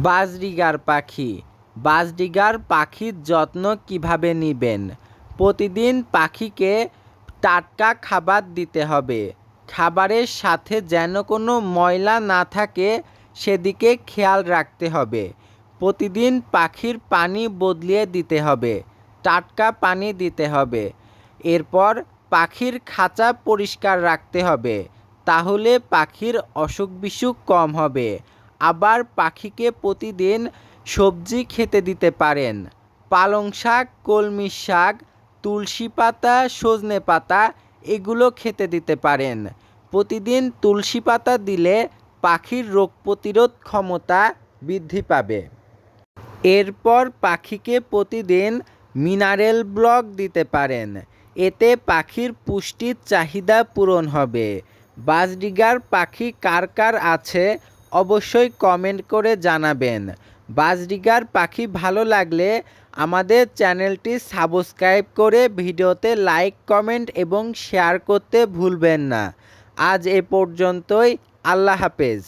Budgerigar পাখি। Budgerigar পাখির যত্ন কিভাবে নেবেন? প্রতিদিন পাখিকে টাটকা খাবার দিতে হবে। খাবারের সাথে যেন কোনো ময়লা না থাকে সেদিকে খেয়াল রাখতে হবে। প্রতিদিন পাখির পানি বদলিয়ে দিতে হবে, টাটকা পানি দিতে হবে। এরপর পাখির খাঁচা পরিষ্কার রাখতে হবে, তাহলে পাখির অসুখ বিসুখ কম হবে। আবার পাখিকে প্রতিদিন সবজি খেতে দিতে পারেন। পালং শাক, কলমি শাক, তুলসী পাতা, সজনে পাতা এগুলো খেতে দিতে পারেন। প্রতিদিন তুলসী পাতা দিলে পাখির রোগ প্রতিরোধ ক্ষমতা বৃদ্ধি পাবে। এরপর পাখিকে প্রতিদিন মিনারেল ব্লক দিতে পারেন, এতে পাখির পুষ্টির চাহিদা পূরণ হবে। বাজরিগার পাখি কার কার আছে অবশ্যই কমেন্ট করে জানাবেন। বাজরিগার পাখি ভালো লাগলে আমাদের চ্যানেলটি সাবস্ক্রাইব করে ভিডিওতে লাইক, কমেন্ট এবং শেয়ার করতে ভুলবেন না। আজ এ পর্যন্তই। আল্লাহ হাফেজ।